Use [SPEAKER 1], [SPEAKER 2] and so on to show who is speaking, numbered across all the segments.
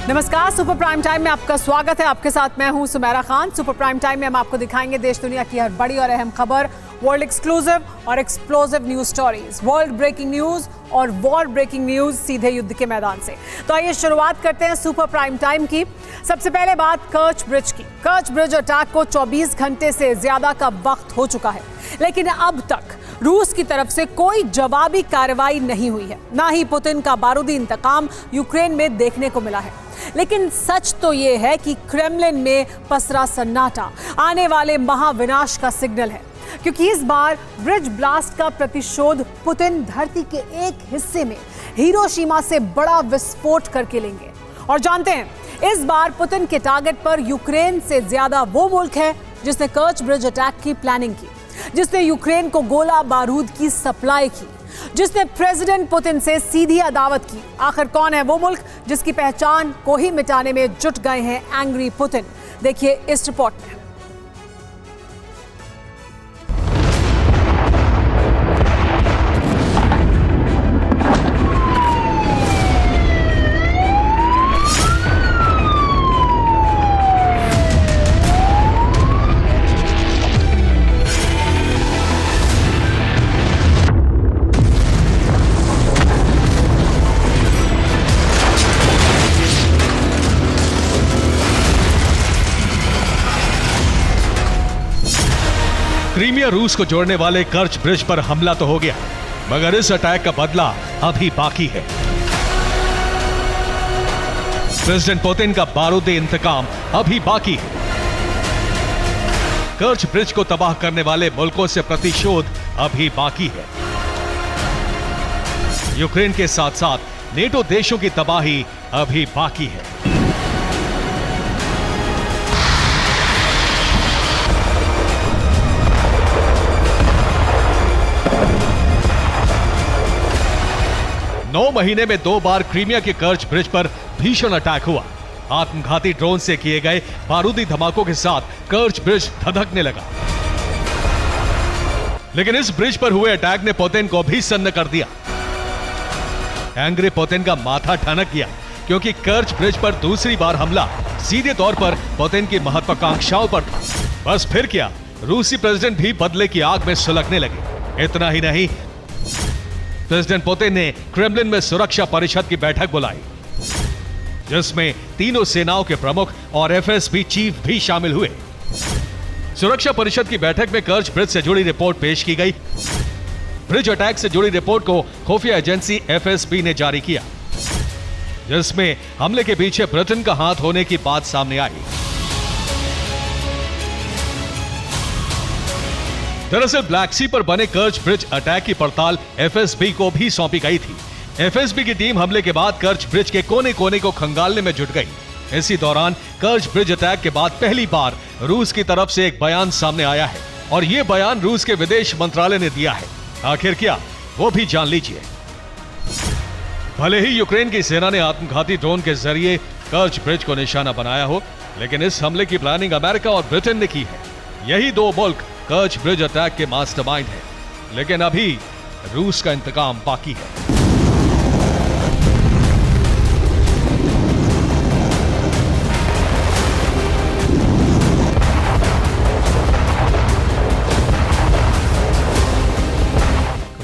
[SPEAKER 1] नमस्कार, super prime time में आपका स्वागत है। आपके साथ मैं हूं Sumera Khan. Super prime time में हम आपको दिखाएंगे देश दुनिया की हर बड़ी और अहम खबर, वर्ल्ड एक्सक्लूसिव और explosive news stories, world breaking news और वॉर ब्रेकिंग न्यूज सीधे युद्ध के मैदान से। तो आइए शुरुआत करते हैं सुपर प्राइम टाइम की। सबसे पहले बात कर्च ब्रिज की। कर्च ब्रिज अटैक को 24 घंटे से ज्यादा का वक्त हो चुका है, लेकिन अब तक रूस की तरफ से कोई जवाबी कार्रवाई नहीं हुई है। ना ही पुतिन का बारूदी इंतकाम यूक्रेन में देखने को मिला है। लेकिन सच तो ये है कि क्रेमलिन में पसरा सन्नाटा आने वाले महाविनाश का सिग्नल है, क्योंकि इस बार ब्रिज ब्लास्ट का प्रतिशोध पुतिन धरती के एक हिस्से में हिरोशिमा से बड़ा विस्फोट करके लेंगे। और जानते हैं, इस बार पुतिन के टारगेट पर यूक्रेन से ज्यादा वो मुल्क है जिसने कर्च ब्रिज अटैक की प्लानिंग की, जिसने यूक्रेन को गोला बारूद की सप्लाई की, जिसने प्रेसिडेंट पुतिन से सीधी अदावत की। आखिर कौन है वो मुल्क जिसकी पहचान को ही मिटाने में जुट गए हैं एंग्री पुतिन? देखिए इस रिपोर्ट में।
[SPEAKER 2] क्रीमिया रूस को जोड़ने वाले कर्च ब्रिज पर हमला तो हो गया, मगर इस अटैक का बदला अभी बाकी है। प्रेसिडेंट पुतिन का बारूदी इंतकाम अभी बाकी है। कर्च ब्रिज को तबाह करने वाले मुल्कों से प्रतिशोध अभी बाकी है। यूक्रेन के साथ साथ नेटो देशों की तबाही अभी बाकी है। नौ महीने में 2 बार क्रीमिया के कर्च ब्रिज पर भीषण अटैक हुआ। आत्मघाती ड्रोन से किए गए बारूदी धमाकों के साथ कर्च ब्रिज धधकने लगा। लेकिन इस ब्रिज पर हुए अटैक ने पुतिन को भी सन्न कर दिया। एंग्री पुतिन का माथा ठनक गया, क्योंकि कर्च ब्रिज पर दूसरी बार हमला सीधे तौर पर पुतिन की महत्वाकांक्षाओं पर था। बस फिर क्या, रूसी प्रेसिडेंट भी बदले की आग में सुलगने लगे। इतना ही नहीं, प्रेसिडेंट पुतिन ने क्रेमलिन में सुरक्षा परिषद की बैठक बुलाई, जिसमें तीनों सेनाओं के प्रमुख और एफएसबी चीफ भी शामिल हुए। सुरक्षा परिषद की बैठक में कर्च ब्रिज से जुड़ी रिपोर्ट पेश की गई। ब्रिज अटैक से जुड़ी रिपोर्ट को खुफिया एजेंसी एफएसबी ने जारी किया, जिसमें हमले के पीछे ब्रिटेन का हाथ होने की बात सामने आई। दरअसल ब्लैक सी पर बने कर्च ब्रिज अटैक की पड़ताल एफएसबी को भी सौंपी गई थी। एफएसबी की टीम हमले के बाद कर्च ब्रिज के कोने कोने को खंगालने में जुट गई। इसी दौरान कर्च ब्रिज अटैक के बाद पहली बार रूस की तरफ से एक बयान सामने आया है, और यह बयान रूस के विदेश मंत्रालय ने दिया है। आखिर क्या, वो भी जान लीजिए। भले ही यूक्रेन की सेना ने आत्मघाती ड्रोन के जरिए कर्च ब्रिज को निशाना बनाया हो, लेकिन इस हमले की प्लानिंग अमेरिका और ब्रिटेन ने की है। यही दो मुल्क कर्च ब्रिज अटैक के मास्टरमाइंड है, लेकिन अभी रूस का इंतकाम बाकी है।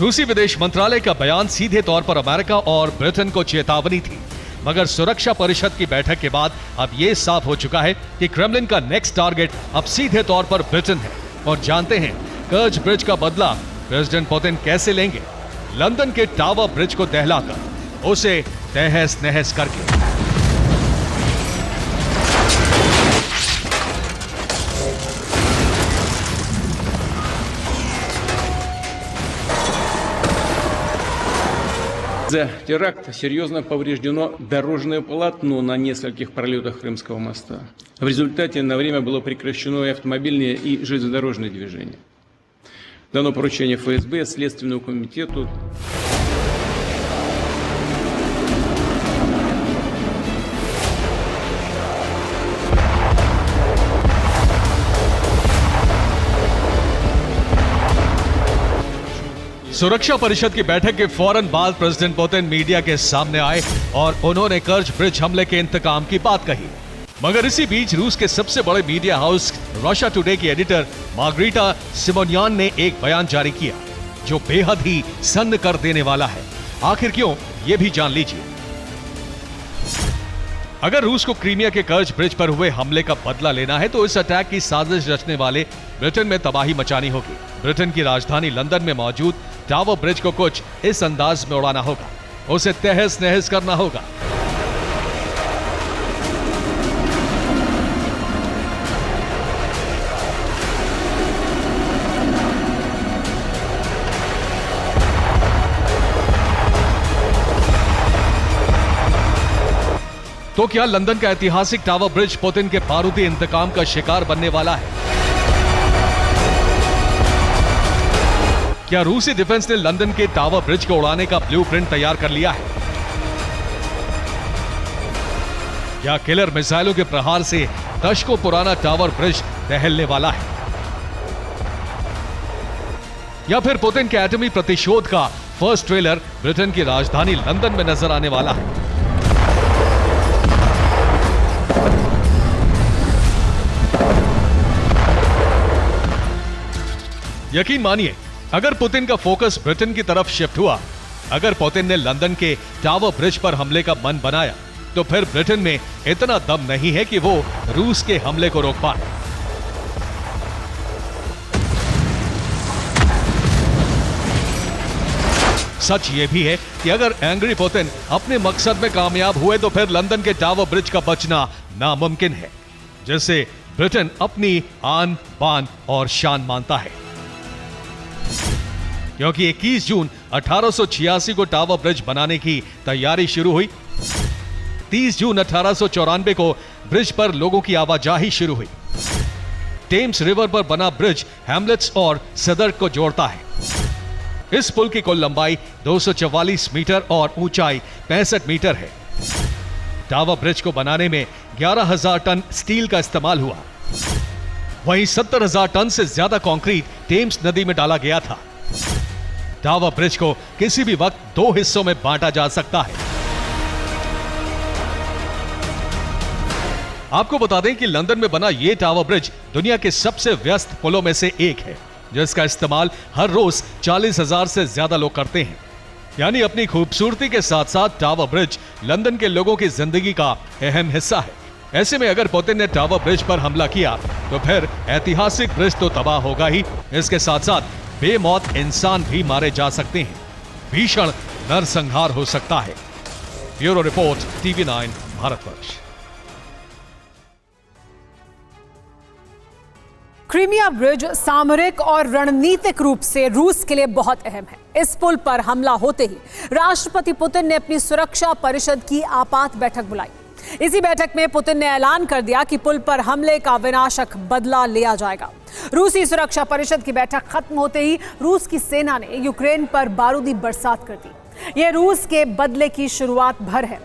[SPEAKER 2] रूसी विदेश मंत्रालय का बयान सीधे तौर पर अमेरिका और ब्रिटेन को चेतावनी थी, मगर सुरक्षा परिषद की बैठक के बाद अब यह साफ हो चुका है कि क्रेमलिन का नेक्स्ट टारगेट अब सीधे तौर पर ब्रिटेन है। और जानते हैं कर्च ब्रिज का बदला प्रेसिडेंट पुतिन कैसे लेंगे? लंदन के टावर ब्रिज को दहलाकर, उसे तहस नहस करके।
[SPEAKER 3] За теракт серьезно повреждено дорожное полотно на нескольких пролетах Крымского моста. В результате на время было прекращено и автомобильное, и железнодорожное движение. Дано поручение ФСБ, Следственному комитету.
[SPEAKER 2] सुरक्षा परिषद की बैठक के फौरन बाद प्रेसिडेंट पुतिन मीडिया के सामने आए और उन्होंने कर्ज ब्रिज हमले के इंतकाम की बात कही। मगर इसी बीच रूस के सबसे बड़े मीडिया हाउस रशिया टुडे की एडिटर मार्गरीटा सिमोनियान ने एक बयान जारी किया जो बेहद ही सन्न कर देने वाला है। आखिर क्यों, ये भी जान लीजिए। अगर रूस को क्रीमिया के कर्ज ब्रिज पर हुए हमले का बदला लेना है तो इस अटैक की साजिश रचने वाले ब्रिटेन में तबाही मचानी होगी। ब्रिटेन की राजधानी लंदन में मौजूद टावर ब्रिज को कुछ इस अंदाज में उड़ाना होगा, उसे तहस नहस करना होगा। तो क्या लंदन का ऐतिहासिक टावर ब्रिज पुतिन के बारूदी इंतकाम का शिकार बनने वाला है? क्या रूसी डिफेंस ने लंदन के टावर ब्रिज को उड़ाने का ब्लूप्रिंट तैयार कर लिया है? क्या किलर मिसाइलों के प्रहार से दशकों पुराना टावर ब्रिज दहलने वाला है? या फिर पुतिन के एटमी प्रतिशोध का फर्स्ट ट्रेलर ब्रिटेन की राजधानी लंदन में नजर आने वाला है? यकीन मानिए, अगर पुतिन का फोकस ब्रिटेन की तरफ शिफ्ट हुआ, अगर पुतिन ने लंदन के टावर ब्रिज पर हमले का मन बनाया, तो फिर ब्रिटेन में इतना दम नहीं है कि वो रूस के हमले को रोक पाए। सच ये भी है कि अगर एंग्री पुतिन अपने मकसद में कामयाब हुए तो फिर लंदन के टावर ब्रिज का बचना नामुमकिन है, जिससे ब्रिटेन अपनी आन बान और शान मानता है। क्योंकि 21 जून 1886 को टावर ब्रिज बनाने की तैयारी शुरू हुई। 30 जून 1894 को ब्रिज पर लोगों की आवाजाही शुरू हुई। टेम्स रिवर पर बना ब्रिज हैमलेट्स और सदर्क को जोड़ता है। इस पुल की कुल लंबाई 244 मीटर और ऊंचाई 65 मीटर है। टावर ब्रिज को बनाने में 11,000 टन स्टील का इस्तेमाल हुआ। वहीं 70,000 टन से ज्यादा कंक्रीट टेम्स नदी में डाला गया था। टावर ब्रिज को किसी भी वक्त 2 हिस्सों में बांटा जा सकता है। आपको बता दें कि लंदन में बना यह टावर ब्रिज दुनिया के सबसे व्यस्त पुलों में से एक है, जिसका इस्तेमाल हर रोज 40,000 से ज्यादा लोग करते हैं। यानी अपनी खूबसूरती के साथ साथ टावर ब्रिज लंदन के लोगों की जिंदगी का अहम हिस्सा है। ऐसे में अगर पुतिन ने टावर ब्रिज पर हमला किया तो फिर ऐतिहासिक ब्रिज तो तबाह होगा ही, इसके साथ साथ बेमौत इंसान भी मारे जा सकते हैं। भीषण नरसंहार हो सकता है। Bureau report, TV9 Bharatvarsh.
[SPEAKER 1] Crimea bridge सामरिक और रणनीतिक रूप से रूस के लिए बहुत अहम है। इस पुल पर हमला होते ही राष्ट्रपति पुतिन ने अपनी सुरक्षा परिषद की आपात बैठक बुलाई। इसी बैठक में पुतिन ने ऐलान कर दिया कि पुल पर हमले का विनाशक बदला लिया जाएगा। रूसी सुरक्षा परिषद की बैठक खत्म होते ही रूस की सेना ने यूक्रेन पर बारूदी बरसात कर दी। यह रूस के बदले की शुरुआत भर है।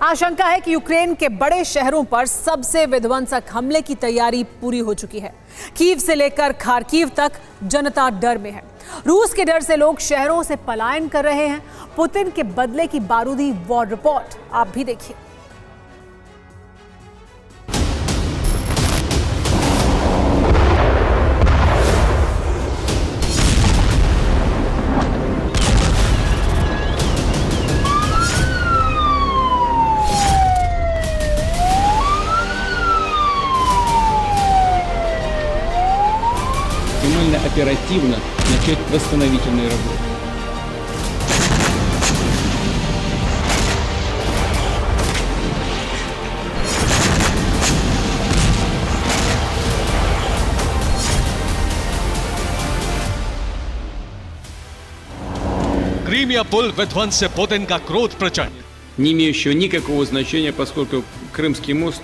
[SPEAKER 1] आशंका है कि यूक्रेन के बड़े शहरों पर सबसे विध्वंसक हमले की तैयारी पूरी हो चुकी है। कीव से लेकर खार्किव तक जनता डर में है। रूस के डर से लोग शहरों से पलायन कर रहे हैं। पुतिन के बदले की बारूदी वॉर रिपोर्ट आप भी देखिए।
[SPEAKER 3] Оперативно начать восстановительные работы.
[SPEAKER 2] क्रीमिया पुल विध्वंस से पुतिन का क्रोध प्रचंड,
[SPEAKER 3] Не имеющего никакого значения, поскольку Крымский мост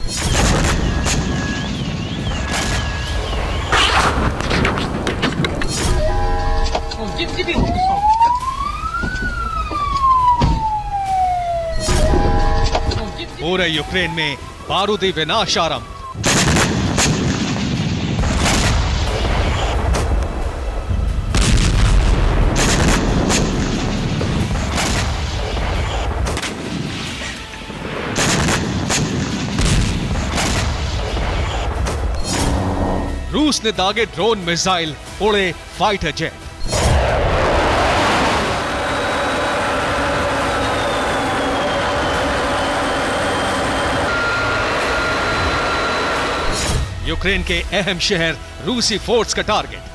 [SPEAKER 2] पूरे यूक्रेन में बारूदी विनाश आरंभ। रूस ने दागे ड्रोन मिसाइल, उड़े फाइटर जेट। यूक्रेन के अहम शहर रूसी फोर्स का टारगेट।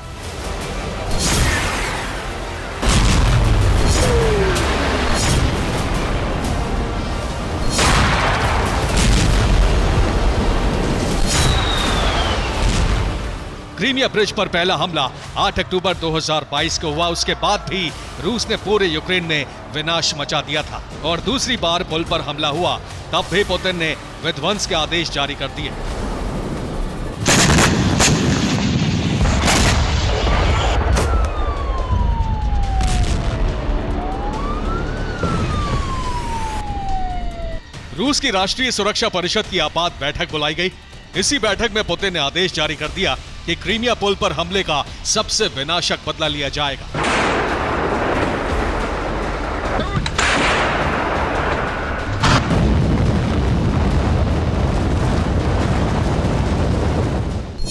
[SPEAKER 2] क्रीमिया ब्रिज पर पहला हमला 8 अक्टूबर 2022 को हुआ। उसके बाद भी रूस ने पूरे यूक्रेन में विनाश मचा दिया था और दूसरी बार पुल पर हमला हुआ तब भी पुतिन ने विध्वंस के आदेश जारी कर दिए। रूस की राष्ट्रीय सुरक्षा परिषद की आपात बैठक बुलाई गई। इसी बैठक में पुतिन ने आदेश जारी कर दिया कि क्रीमिया पुल पर हमले का सबसे विनाशक बदला लिया जाएगा।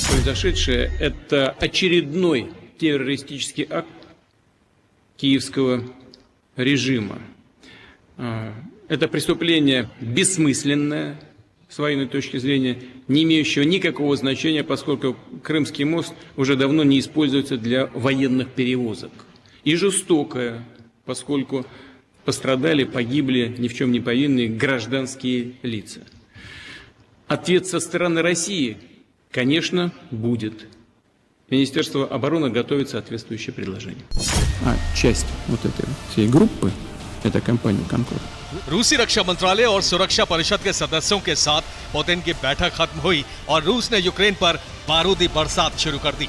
[SPEAKER 3] Произошедшее – это очередной террористический акт киевского режима. Это преступление бессмысленное, с военной точки зрения, не имеющего никакого значения, поскольку Крымский мост уже давно не используется для военных перевозок. И жестокое, поскольку пострадали, погибли ни в чем не повинные гражданские лица. Ответ со стороны России, конечно, будет. Министерство обороны готовит соответствующее предложение. Часть вот этой всей группы – это компания «Конкорд».
[SPEAKER 2] रूसी रक्षा मंत्रालय और सुरक्षा परिषद के सदस्यों के साथ पुतिन की बैठक खत्म हुई और रूस ने यूक्रेन पर बारूदी बरसात शुरू कर दी।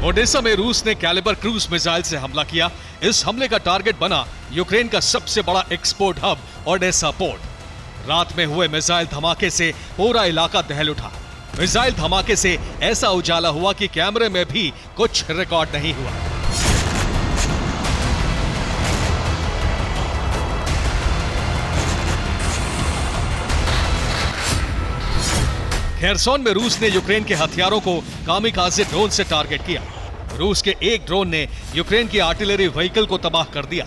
[SPEAKER 2] ओडेसा में रूस ने कैलिबर क्रूज मिसाइल से हमला किया। इस हमले का टारगेट बना यूक्रेन का सबसे बड़ा एक्सपोर्ट हब ओडेसा पोर्ट। रात में हुए मिसाइल धमाके से पूरा इलाका दहल उठा। मिसाइल धमाके से ऐसा उजाला हुआ कि कैमरे में भी कुछ रिकॉर्ड नहीं हुआ। खेरसोन में रूस ने यूक्रेन के हथियारों को कामिकाज़े ड्रोन से टारगेट किया। रूस के एक ड्रोन ने यूक्रेन की आर्टिलरी व्हीकल को तबाह कर दिया।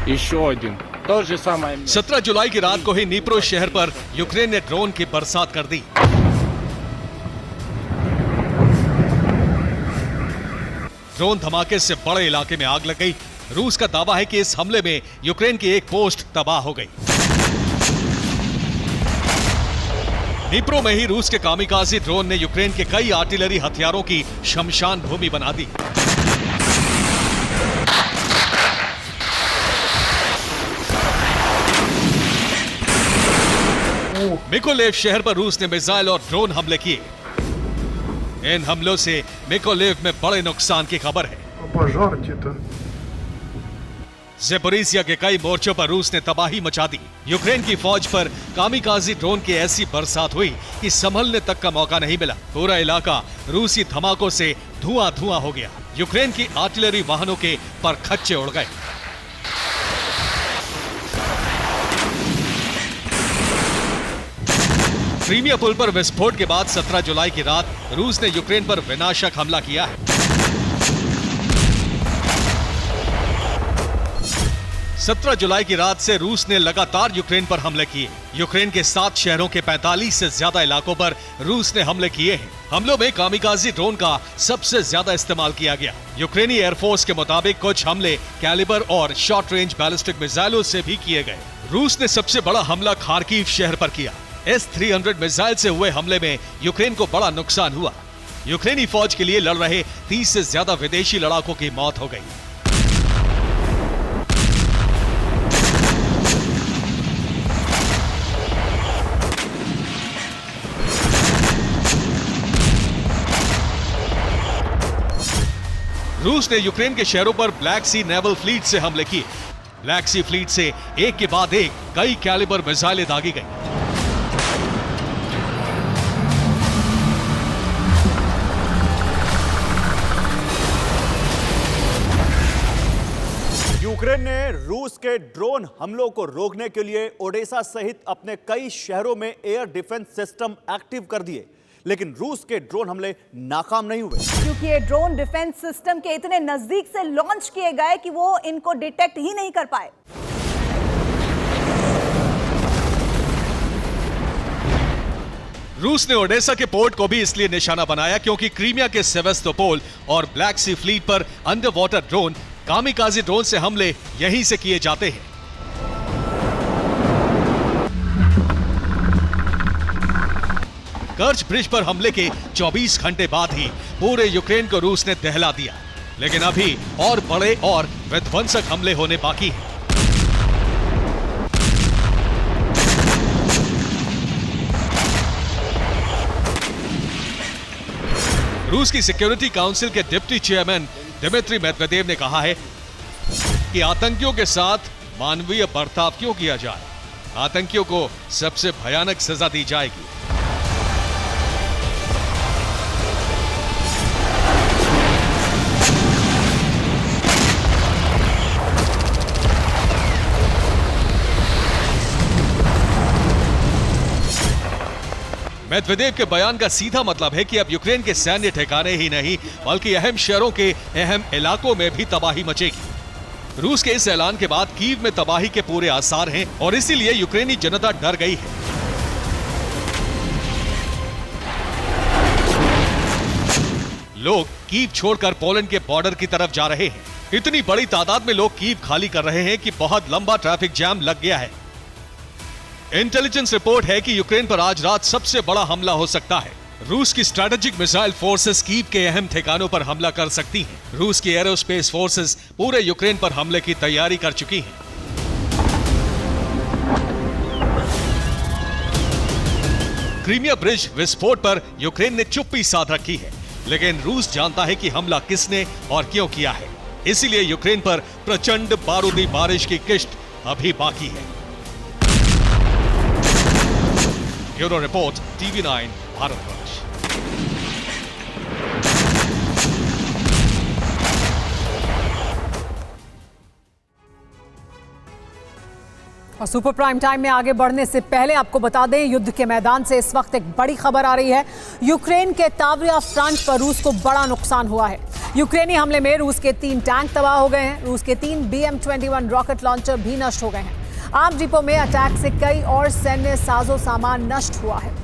[SPEAKER 4] Еще один. То же самое.
[SPEAKER 2] 17 जुलाई की रात को ही नीप्रो शहर पर यूक्रेन ने ड्रोन की बरसात कर दी। ड्रोन धमाके से बड़े इलाके में आग लग गई। रूस का दावा है कि इस हमले में यूक्रेन की एक पोस्ट तबाह हो गई। नीप्रो में ही रूस के कामिकाज़ी ड्रोन ने यूक्रेन के कई आर्टिलरी हथियारों की शमशान भूमि बना दी। मिकोलेव शहर पर रूस ने मिसाइल और ड्रोन हमले किए। इन हमलों से मिकोलेव में बड़े नुकसान की खबर है। ज़ेपोरिज़िया के कई मोर्चों पर रूस ने तबाही मचा दी। यूक्रेन की फौज पर कामिकाज़ी ड्रोन की ऐसी बरसात हुई कि संभलने तक का मौका नहीं मिला। पूरा इलाका रूसी धमाकों से धुआं-धुआं हो गया। यूक्रेन की आर्टिलरी वाहनों के परखच्चे उड़ गए। क्रीमिया पुल पर विस्फोट के बाद 17 जुलाई की रात रूस ने यूक्रेन पर विनाशक हमला किया है। 17 जुलाई की रात से रूस ने लगातार यूक्रेन पर हमले किए। यूक्रेन के 7 शहरों के 45 से ज्यादा इलाकों पर रूस ने हमले किए हैं। हमलों में कामिकाज़ी ड्रोन का सबसे ज्यादा इस्तेमाल किया गया। यूक्रेनी एयरफोर्स के मुताबिक कुछ हमले कैलिबर और शॉर्ट रेंज बैलिस्टिक मिसाइलों से भी किए गए। रूस ने सबसे बड़ा हमला खार्किव शहर पर किया। S-300 मिसाइल से हुए हमले में यूक्रेन को बड़ा नुकसान हुआ। यूक्रेनी फौज के लिए लड़ रहे 30 से ज्यादा विदेशी लड़ाकों की मौत हो गई। रूस ने यूक्रेन के शहरों पर ब्लैक सी नेवल फ्लीट से हमले किए। ब्लैक सी फ्लीट से एक के बाद एक कई कैलिबर मिसाइलें दागी गई।
[SPEAKER 5] यूक्रेन ने रूस के ड्रोन हमलों को रोकने के लिए ओडेसा सहित अपने कई शहरों में एयर डिफेंस सिस्टम एक्टिव कर दिए, लेकिन रूस के ड्रोन हमले नाकाम नहीं हुए
[SPEAKER 6] क्योंकि ये ड्रोन डिफेंस सिस्टम के इतने नजदीक से लॉन्च किए गए कि वो इनको डिटेक्ट ही नहीं कर पाए।
[SPEAKER 2] रूस ने ओडेसा के पोर्ट को भी इसलिए निशाना बनाया क्योंकि क्रीमिया के सेवेस्तोपोल और ब्लैक सी फ्लीट पर under water drone kamikaze drone से हमले यहीं से किए जाते हैं। कर्च ब्रिज पर हमले के 24 घंटे बाद ही पूरे यूक्रेन को रूस ने दहला दिया, लेकिन अभी और बड़े और विध्वंसक हमले होने बाकी हैं। रूस की सिक्योरिटी काउंसिल के डिप्टी चेयरमैन दिमित्री मेदवेदेव ने कहा है कि आतंकियों के साथ मानवीय बर्ताव क्यों किया जाए, आतंकियों को सबसे भयानक सजा दी जाएगी। मेदवेदेव के बयान का सीधा मतलब है कि अब यूक्रेन के सैन्य ठिकाने ही नहीं बल्कि अहम शहरों के अहम इलाकों में भी तबाही मचेगी। रूस के इस ऐलान के बाद कीव में तबाही के पूरे आसार हैं और इसीलिए यूक्रेनी जनता डर गई है। लोग कीव छोड़कर पोलैंड के बॉर्डर की तरफ जा रहे हैं। इतनी बड़ी तादाद में लोग कीव खाली कर रहे हैं कि बहुत लंबा ट्रैफिक जैम लग गया है। इंटेलिजेंस रिपोर्ट है कि यूक्रेन पर आज रात सबसे बड़ा हमला हो सकता है। रूस की स्ट्रैटेजिक मिसाइल फोर्सेस कीव के अहम ठिकानों पर हमला कर सकती हैं। रूस की एरोस्पेस फोर्सेस पूरे यूक्रेन पर हमले की तैयारी कर चुकी हैं। क्रीमिया ब्रिज विस्फोट पर यूक्रेन ने चुप्पी साध रखी है, लेकिन रूस जानता है कि हमला किसने और क्यों किया है। इसीलिए यूक्रेन पर प्रचंड बारूदी बारिश की किश्त अभी बाकी है। Bureau report, TV9 Bharatvarsh.
[SPEAKER 1] और सुपर प्राइम टाइम में आगे बढ़ने से पहले आपको बता दें, युद्ध के मैदान से इस वक्त एक बड़ी खबर आ रही है। यूक्रेन के तावरिया फ्रंट पर रूस को बड़ा नुकसान हुआ है। यूक्रेनी हमले में रूस के 3 टैंक तबाह हो गए हैं। रूस के 3 BM-21 रॉकेट लॉन्चर भी नष्ट हो गए हैं। आम डिपो में अटैक से कई और सैन्य साजो सामान नष्ट हुआ है।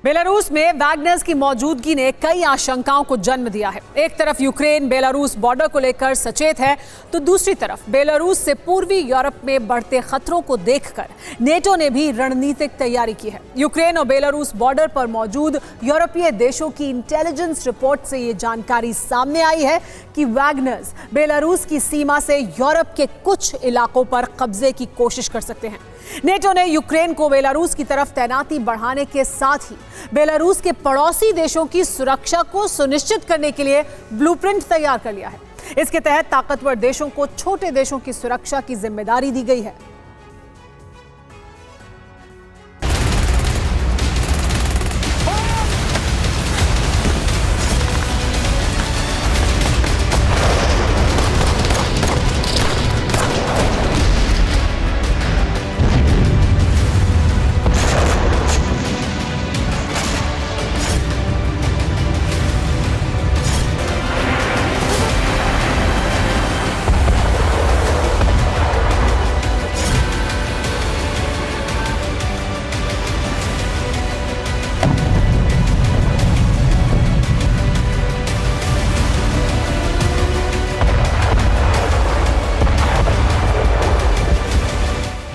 [SPEAKER 1] बेलारूस में वैगनर्स की मौजूदगी ने कई आशंकाओं को जन्म दिया है। एक तरफ यूक्रेन बेलारूस बॉर्डर को लेकर सचेत है, तो दूसरी तरफ बेलारूस से पूर्वी यूरोप में बढ़ते खतरों को देखकर नेटो ने भी रणनीतिक तैयारी की है। यूक्रेन और बेलारूस बॉर्डर पर मौजूद यूरोपीय देशों की इंटेलिजेंस रिपोर्ट से ये जानकारी सामने आई है कि वैगनर्स बेलारूस की सीमा से यूरोप के कुछ इलाकों पर कब्जे की कोशिश कर सकते हैं। नेटो ने यूक्रेन को बेलारूस की तरफ तैनाती बढ़ाने के साथ ही बेलारूस के पड़ोसी देशों की सुरक्षा को सुनिश्चित करने के लिए ब्लूप्रिंट तैयार कर लिया है। इसके तहत ताकतवर देशों को छोटे देशों की सुरक्षा की जिम्मेदारी दी गई है।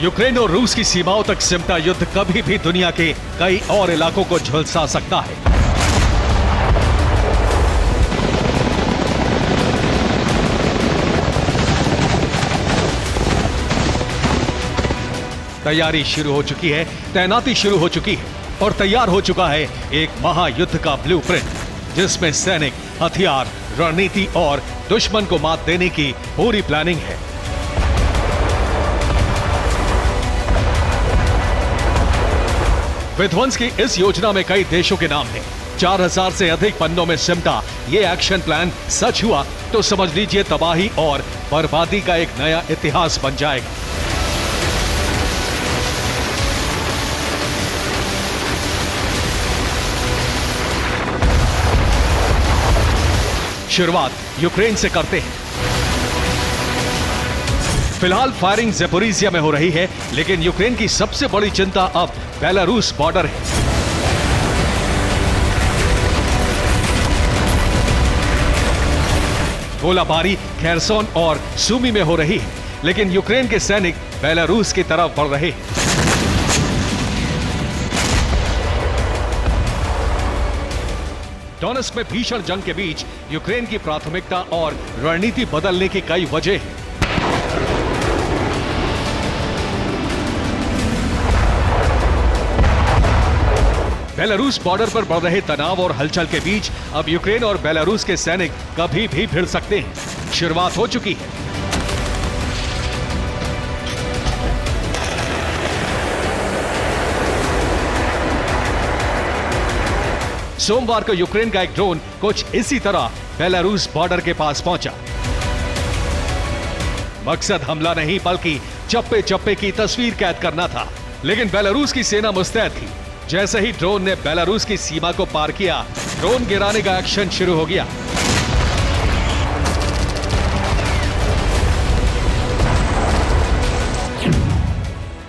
[SPEAKER 2] यूक्रेन और रूस की सीमाओं तक सिमटा युद्ध कभी भी दुनिया के कई और इलाकों को झुलसा सकता है। तैयारी शुरू हो चुकी है, तैनाती शुरू हो चुकी है। और तैयार हो चुका है एक महायुद्ध का ब्लूप्रिंट, जिसमें सैनिक, हथियार, रणनीति और दुश्मन को मात देने की पूरी प्लानिंग है। विध्वंस की इस योजना में कई देशों के नाम हैं। 4000 से अधिक पन्नों में सिमटा ये एक्शन प्लान सच हुआ तो समझ लीजिए तबाही और बर्बादी का एक नया इतिहास बन जाएगा। शुरुआत यूक्रेन से करते हैं। फिलहाल फायरिंग ज़ैपोरिज़िया में हो रही है, लेकिन यूक्रेन की सबसे बड़ी चिंता अब बेलारूस बॉर्डर है। गोलाबारी खेरसोन और सूमी में हो रही है, लेकिन यूक्रेन के सैनिक बेलारूस की तरफ बढ़ रहे हैं। डोनेट्स्क में भीषण जंग के बीच यूक्रेन की प्राथमिकता और रणनीति बदलने की कई वजह हैं। बेलारूस बॉर्डर पर बढ़ रहे तनाव और हलचल के बीच अब यूक्रेन और बेलारूस के सैनिक कभी भी भिड़ सकते हैं। शुरुआत हो चुकी है। सोमवार को यूक्रेन का एक ड्रोन कुछ इसी तरह बेलारूस बॉर्डर के पास पहुंचा। मकसद हमला नहीं बल्कि चप्पे चप्पे की तस्वीर कैद करना था, लेकिन बेलारूस की सेना मुस्तैद थी। जैसे ही ड्रोन ने बेलारूस की सीमा को पार किया, ड्रोन गिराने का एक्शन शुरू हो गया।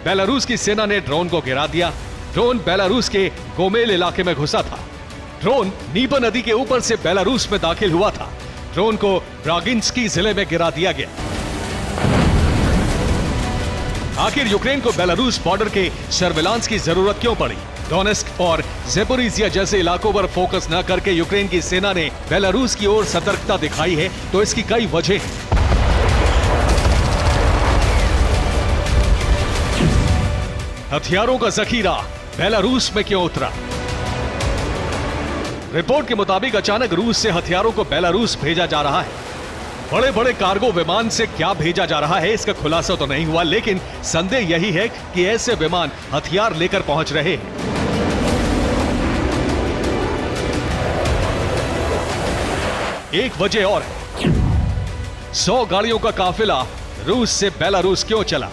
[SPEAKER 2] बेलारूस की सेना ने ड्रोन को गिरा दिया। ड्रोन बेलारूस के गोमेल इलाके में घुसा था। ड्रोन नीबा नदी के ऊपर से बेलारूस में दाखिल हुआ था। ड्रोन को ब्रागिंस्की जिले में गिरा दिया गया। आखिर यूक्रेन को बेलारूस बॉर्डर के सर्विलांस की जरूरत क्यों पड़ी? डोनेट्स्क और ज़ैपोरिज़िया जैसे इलाकों पर फोकस न करके यूक्रेन की सेना ने बेलारूस की ओर सतर्कता दिखाई है, तो इसकी कई वजह हैं। हथियारों का जखीरा बेलारूस में क्यों उतरा? रिपोर्ट के मुताबिक अचानक रूस से हथियारों को बेलारूस भेजा जा रहा है। बड़े बड़े कार्गो विमान से क्या भेजा जा रहा है इसका खुलासा तो नहीं हुआ, लेकिन संदेह यही है कि ऐसे विमान हथियार लेकर पहुंच रहे हैं। एक वजह और है। 100 गाड़ियों का काफिला रूस से बेलारूस क्यों चला?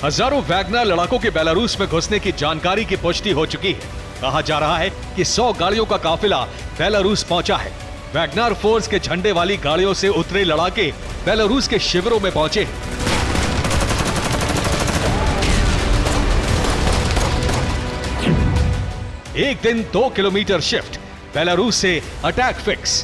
[SPEAKER 2] हजारों वैगनर लड़ाकों के बेलारूस में घुसने की जानकारी की पुष्टि हो चुकी है। कहा जा रहा है कि 100 गाड़ियों का काफिला बेलारूस पहुंचा है। वैगनर फोर्स के झंडे वाली गाड़ियों से उतरे लड़ाके बेलारूस के शिविरों में पहुंचे। एक दिन 2 किलोमीटर शिफ्ट, बेलारूस से अटैक फिक्स।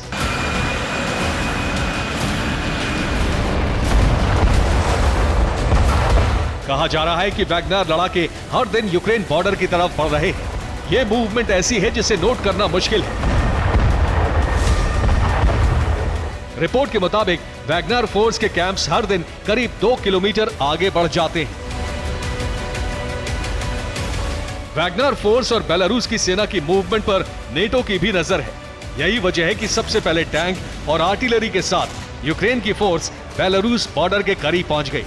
[SPEAKER 2] कहा जा रहा है कि वैगनर लड़ाके हर दिन यूक्रेन बॉर्डर की तरफ बढ़ रहे हैं। यह मूवमेंट ऐसी है जिसे नोट करना मुश्किल है। रिपोर्ट के मुताबिक वैगनर फोर्स के कैंप्स हर दिन करीब 2 किलोमीटर आगे बढ़ जाते हैं। वैगनर फोर्स और बेलारूस की सेना की मूवमेंट पर नेटो की भी नजर है। यही वजह है कि सबसे पहले टैंक और आर्टिलरी के साथ यूक्रेन की फोर्स बेलारूस बॉर्डर के करीब पहुंच गई।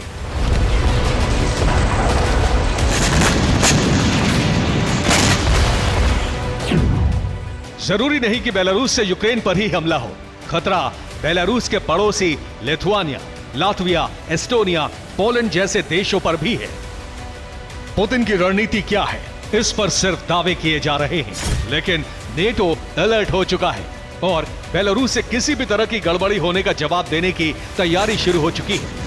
[SPEAKER 2] जरूरी नहीं कि बेलारूस से यूक्रेन पर ही हमला हो। खतरा बेलारूस के पड़ोसी लिथुआनिया, लातविया, एस्टोनिया, पोलैंड जैसे देशों पर भी है। पुतिन की रणनीति क्या है, इस पर सिर्फ दावे किए जा रहे हैं, लेकिन नेटो अलर्ट हो चुका है और बेलारूस से किसी भी तरह की गड़बड़ी होने का जवाब देने की तैयारी शुरू हो चुकी है।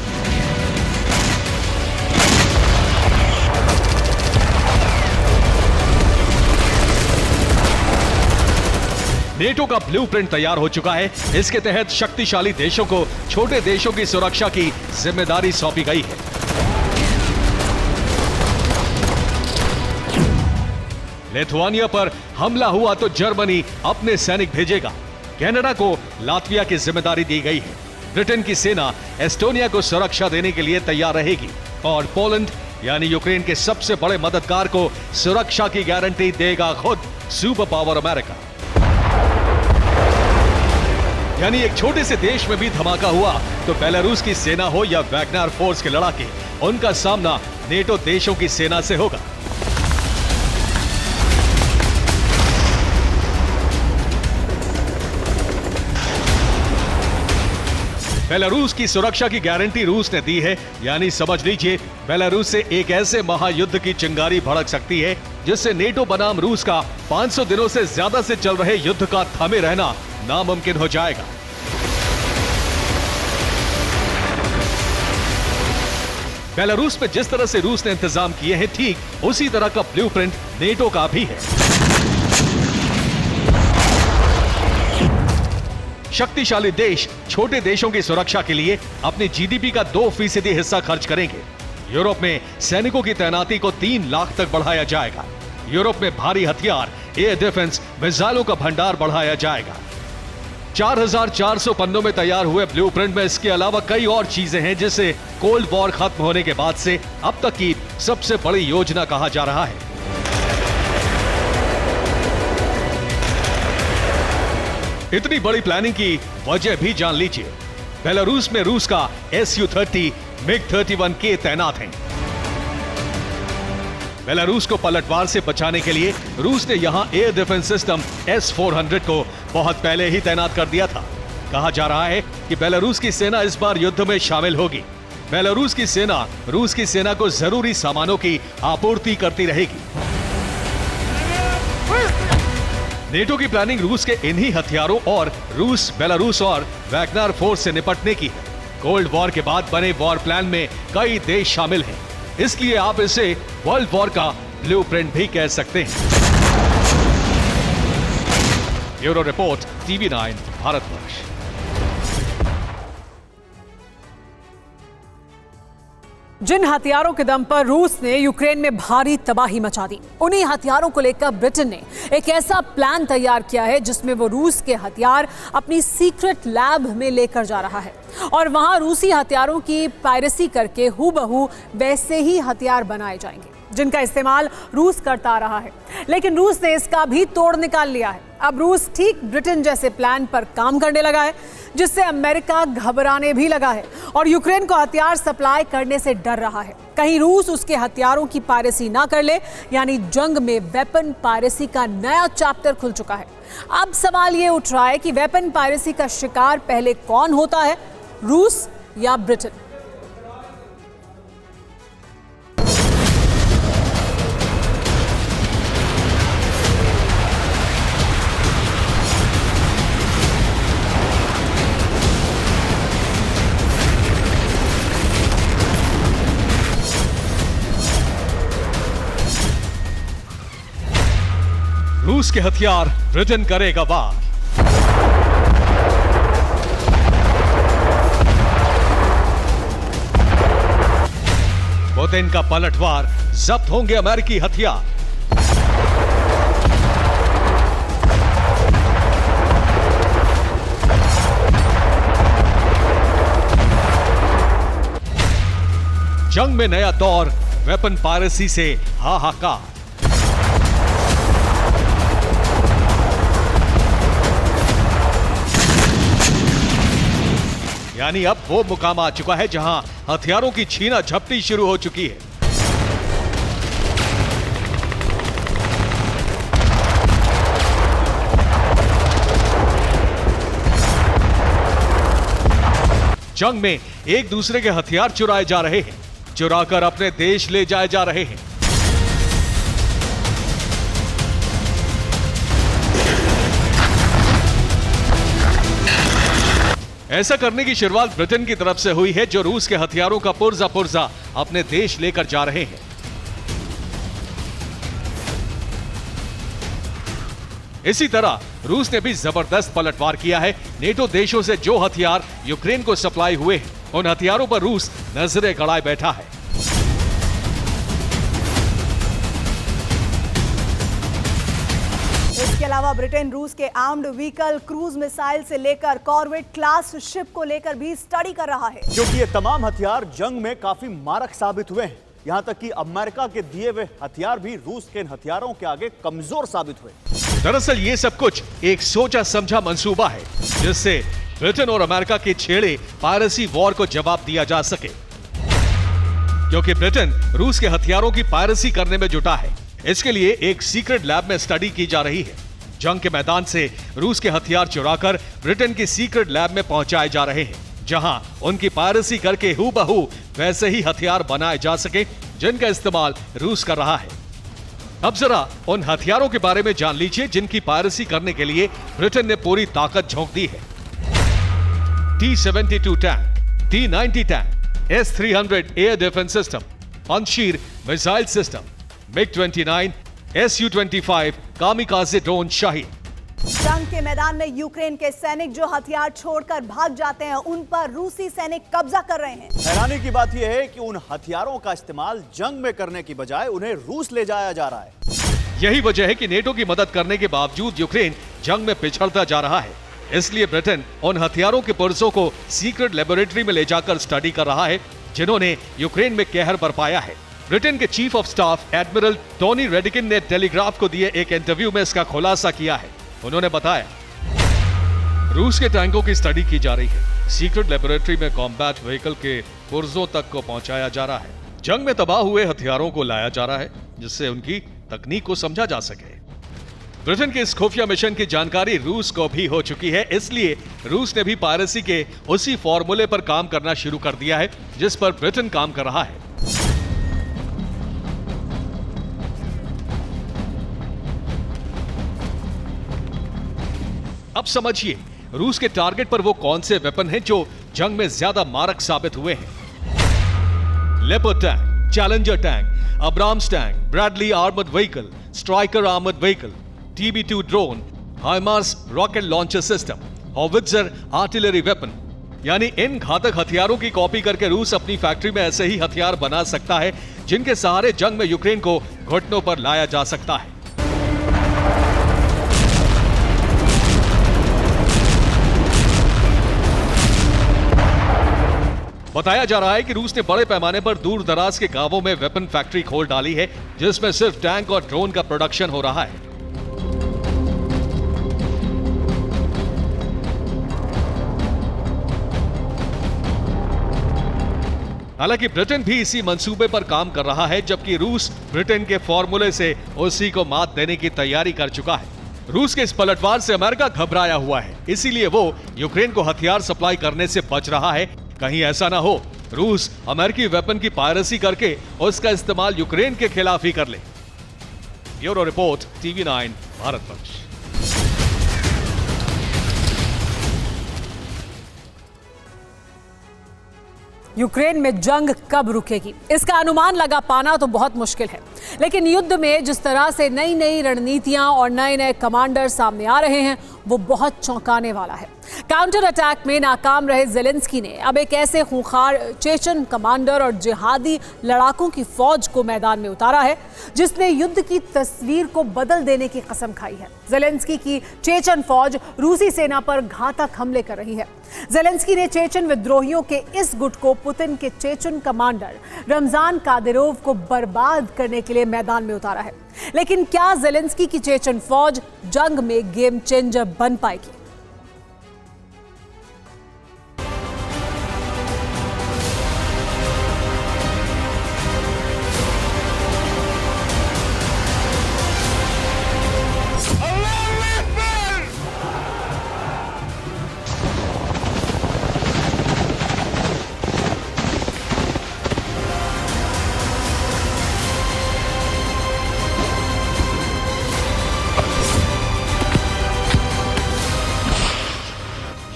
[SPEAKER 2] नेटो का ब्लूप्रिंट तैयार हो चुका है। इसके तहत शक्तिशाली देशों को छोटे देशों की सुरक्षा की जिम्मेदारी सौंपी गई है। लिथुआनिया पर हमला हुआ तो जर्मनी अपने सैनिक भेजेगा। कनाडा को लातविया की जिम्मेदारी दी गई है। ब्रिटेन की सेना एस्टोनिया को सुरक्षा देने के लिए तैयार रहेगी और पोलैंड यानी यूक्रेन के सबसे बड़े मददगार को सुरक्षा की गारंटी देगा खुद सुपर पावर अमेरिका। यानी एक छोटे से देश में भी धमाका हुआ तो बेलारूस की सेना हो या वैगनर फोर्स के लड़ाके, उनका सामना नेटो देशों की सेना से होगा। बेलारूस की सुरक्षा की गारंटी रूस ने दी है, यानी समझ लीजिए बेलारूस से एक ऐसे महायुद्ध की चिंगारी भड़क सकती है जिससे नेटो बनाम रूस का 500 दिनों से ज्यादा से चल रहे युद्ध का थमे रहना नामुमकिन हो जाएगा। बेलारूस में जिस तरह से रूस ने इंतजाम किए हैं, ठीक उसी तरह का ब्लूप्रिंट नेटो का भी है। शक्तिशाली देश छोटे देशों की सुरक्षा के लिए अपनी जीडीपी का 2% हिस्सा खर्च करेंगे। यूरोप में सैनिकों की तैनाती को 3 लाख तक बढ़ाया जाएगा। यूरोप में भारी हथियार, एयर डिफेंस, मिसाइलों का भंडार बढ़ाया जाएगा। 4400 पन्नों में तैयार हुए ब्लूप्रिंट में इसके अलावा कई और चीजें हैं जिसे कोल्ड वॉर खत्म होने के बाद से अब तक की सबसे बड़ी योजना कहा जा रहा है। इतनी बड़ी प्लानिंग की वजह भी जान लीजिए। बेलारूस में रूस का Su-30 MiG-31K तैनात हैं। बेलारूस को पलटवार से बचाने के लिए रूस ने यहां एयर डिफेंस सिस्टम S-400 को बहुत पहले ही तैनात कर दिया था। कहा जा रहा है कि बेलारूस की सेना इस बार युद्ध में शामिल होगी। बेलारूस की सेना रूस की सेना को जरूरी सामानों की आपूर्ति करती रहेगी। नेटो की प्लानिंग रूस के इन्हीं हथियारों और रूस, बेलारूस और वैगनर फोर्स से निपटने की है। कोल्ड वॉर के बाद बने वॉर प्लान में कई देश शामिल हैं, इसलिए आप इसे वर्ल्ड वॉर का ब्लूप्रिंट भी कह सकते हैं। Bureau report, TV9 Bharatvarsh.
[SPEAKER 1] जिन हथियारों के दम पर रूस ने यूक्रेन में भारी तबाही मचा दी, उन्हीं हथियारों को लेकर ब्रिटेन ने एक ऐसा प्लान तैयार किया है जिसमें वो रूस के हथियार अपनी सीक्रेट लैब में लेकर जा रहा है और वहां रूसी हथियारों की पायरेसी करके हूबहू वैसे ही हथियार बनाए जाएंगे जिनका इस्तेमाल रूस करता आ रहा है। लेकिन रूस ने इसका भी तोड़ निकाल लिया है। अब रूस ठीक ब्रिटेन जैसे प्लान पर काम करने लगा है जिससे अमेरिका घबराने भी लगा है और यूक्रेन को हथियार सप्लाई करने से डर रहा है। कहीं रूस उसके हथियारों की पायरेसी ना कर ले, यानी जंग में वेपन पायरेसी का नया चैप्टर खुल चुका है। अब सवाल ये उठ रहा है कि वेपन पायरेसी का शिकार पहले कौन होता है, रूस या ब्रिटेन?
[SPEAKER 2] रूस के हथियार ब्रिटेन करेगा वार। पुतिन का पलटवार, जब्त होंगे अमेरिकी हथियार। जंग में नया दौर, वेपन पायरेसी से हाहाकार। यानी अब वो मुकाम आ चुका है जहां हथियारों की छीना झपटी शुरू हो चुकी है। जंग में एक दूसरे के हथियार चुराए जा रहे हैं, चुराकर अपने देश ले जाए जा रहे हैं। ऐसा करने की शुरुआत ब्रिटेन की तरफ से हुई है, जो रूस के हथियारों का पुर्जा पुर्जा अपने देश लेकर जा रहे हैं। इसी तरह रूस ने भी जबरदस्त पलटवार किया है। नेटो देशों से जो हथियार यूक्रेन को सप्लाई हुए हैं, उन हथियारों पर रूस नजरें गड़ाए बैठा है।
[SPEAKER 6] इसके अलावा ब्रिटेन रूस के आर्म्ड व्हीकल, क्रूज मिसाइल से लेकर कॉर्वेट क्लास शिप को लेकर भी स्टडी कर रहा है,
[SPEAKER 5] क्योंकि ये तमाम हथियार जंग में काफी मारक साबित हुए हैं। यहां तक कि अमेरिका के दिए हुए हथियार भी रूस के इन हथियारों के आगे कमजोर साबित हुए।
[SPEAKER 2] दरअसल ये सब कुछ एक सोचा समझा मंसूबा है जिससे ब्रिटेन और अमेरिका के छेड़े पायरेसी वॉर को जवाब दिया जा सके, क्योंकि ब्रिटेन रूस के हथियारों की पायरेसी करने में जुटा है। इसके लिए एक सीक्रेट लैब में स्टडी की जा रही है। जंग के मैदान से रूस के हथियार चुराकर ब्रिटेन की सीक्रेट लैब में पहुंचाए जा रहे हैं, जहां उनकी पायरेसी करके हूबहू वैसे ही हथियार बनाए जा सके जिनका इस्तेमाल रूस कर रहा है। अब जरा उन हथियारोों के बारे में जान लीजिए जिनकी पायरेसी करने के लिए ब्रिटेन ने पूरी ताकत झोंक दी है। T-72 tank, T-90 tank, S-300 air defence system, Pantsir missile system, MiG-29, Su-25 kamikaze drone शाहीन।
[SPEAKER 6] जंग के मैदान में यूक्रेन के सैनिक जो हथियार छोड़कर भाग जाते हैं, उन पर रूसी सैनिक कब्जा कर रहे हैं।
[SPEAKER 5] हैरानी की बात यह है कि उन हथियारों का इस्तेमाल जंग में करने की बजाय उन्हें रूस ले जाया जा रहा है।
[SPEAKER 2] यही वजह है कि नेटो की मदद करने के बावजूद यूक्रेन जंग में पिछड़ता जा रहा है। इसलिए ब्रिटेन उन हथियारों के पुर्जों को सीक्रेट लेबोरेटरी में ले जाकर स्टडी कर रहा है जिन्होंने यूक्रेन में कहर बरपाया है। ब्रिटेन के chief of staff admiral Tony Radakin ने टेलीग्राफ को दिए एक इंटरव्यू में इसका खुलासा किया है। उन्होंने बताया, रूस के टैंकों की स्टडी की जा रही है। सीक्रेट लेबोरेटरी में कॉम्बैट व्हीकल के पुर्जों तक को पहुंचाया जा रहा है। जंग में तबाह हुए हथियारों को लाया जा रहा है जिससे उनकी तकनीक को समझा जा सके। ब्रिटेन के इस खुफिया मिशन की जानकारी रूस को भी हो चुकी है, इसलिए रूस ने भी पायरेसी के उसी फॉर्मूले पर काम करना शुरू कर दिया है जिस पर ब्रिटेन काम कर रहा है। अब समझिए रूस के टारगेट पर वो कौन से वेपन हैं जो जंग में ज्यादा मारक साबित हुए हैं। Leopard tank, Challenger tank, Abrams tank, Bradley armoured vehicle, Stryker armoured vehicle, TB2 drone, HIMARS rocket launcher system, howitzer artillery weapon. यानी इन घातक हथियारों की कॉपी करके रूस अपनी फैक्ट्री में ऐसे ही हथियार बना सकता है जिनके सहारे जंग में यूक्रेन को घुटनों पर लाया जा सकता है। बताया जा रहा है कि रूस ने बड़े पैमाने पर दूर दराज के गांवों में वेपन फैक्ट्री खोल डाली है जिसमें सिर्फ टैंक और ड्रोन का प्रोडक्शन हो रहा है। हालांकि ब्रिटेन भी इसी मंसूबे पर काम कर रहा है, जबकि रूस ब्रिटेन के फॉर्मूले से उसी को मात देने की तैयारी कर चुका है। रूस के इस पलटवार से अमेरिका घबराया हुआ है, इसीलिए वो यूक्रेन को हथियार सप्लाई करने से बच रहा है। कहीं ऐसा ना हो रूस अमेरिकी वेपन की पायरेसी करके उसका इस्तेमाल यूक्रेन के खिलाफ ही कर ले। Bureau report, TV9 Bharatvarsh.
[SPEAKER 1] Ukraine में जंग कब रुकेगी, इसका अनुमान लगा पाना तो बहुत मुश्किल है, लेकिन युद्ध में जिस तरह से नई नई रणनीतियां और नए नए कमांडर सामने आ रहे हैं वो बहुत चौंकाने वाला है। काउंटर अटैक में नाकाम रहे ज़ेलेंस्की ने अब एक ऐसे खूंखार चेचन कमांडर और जिहादी लड़ाकों की फौज को मैदान में उतारा है जिसने युद्ध की तस्वीर को बदल देने की कसम खाई है। ज़ेलेंस्की की चेचन फौज रूसी सेना पर घातक हमले कर रही है। ज़ेलेंस्की ने चेचन विद्रोहियों के इस गुट को पुतिन के चेचन कमांडर रमजान कादिरोव को बर्बाद करने के लिए मैदान में उतारा है। लेकिन क्या ज़ेलेंस्की की चेचन फौज जंग में गेम चेंजर बन पाएगी?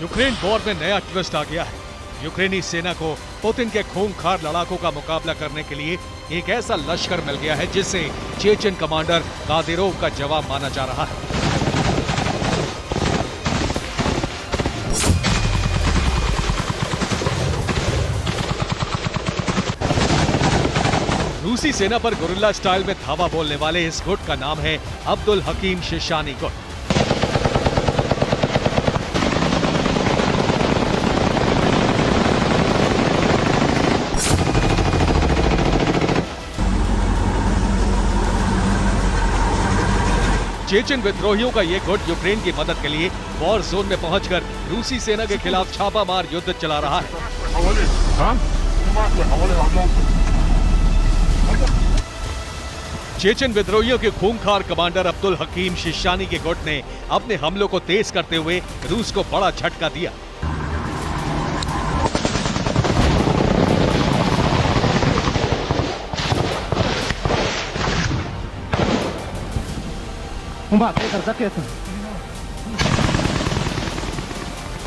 [SPEAKER 2] यूक्रेन वॉर में नया ट्विस्ट आ गया है। यूक्रेनी सेना को पुतिन के खूंखार लड़ाकों का मुकाबला करने के लिए एक ऐसा लश्कर मिल गया है जिसे चेचन कमांडर कादिरोव का जवाब माना जा रहा है। रूसी सेना पर गुरिल्ला स्टाइल में धावा बोलने वाले इस गुट का नाम है अब्दुल हकीम शिशानी गुट। चेचन विद्रोहियों का ये गुट यूक्रेन की मदद के लिए वॉर जोन में पहुंचकर रूसी सेना के खिलाफ छापामार युद्ध चला रहा है। चेचन विद्रोहियों के खूंखार कमांडर अब्दुल हकीम शिशानी के गुट ने अपने हमलों को तेज करते हुए रूस को बड़ा झटका दिया।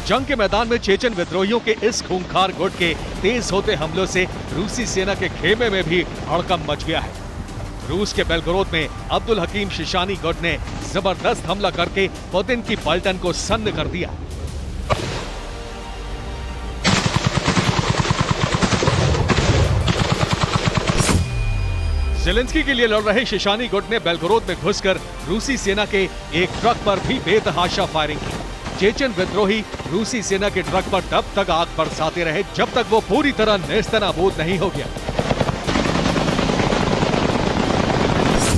[SPEAKER 2] जंग के मैदान में चेचन विद्रोहियों के इस खूंखार गुट के तेज होते हमलों से रूसी सेना के खेमे में भी हड़कंप मच गया है। रूस के बेलगोरोद में अब्दुल हकीम शिशानी गुट ने जबरदस्त हमला करके पुतिन की पलटन को सन्न कर दिया। ज़ेलेंस्की के लिए लड़ रहे शिशानी गुट ने बेलगोरोद में घुसकर रूसी सेना के एक ट्रक पर भी बेतहाशा फायरिंग की। चेचन विद्रोही रूसी सेना के ट्रक पर तब तक आग बरसाते रहे जब तक वो पूरी तरह नेस्तनाबूद नहीं हो गया।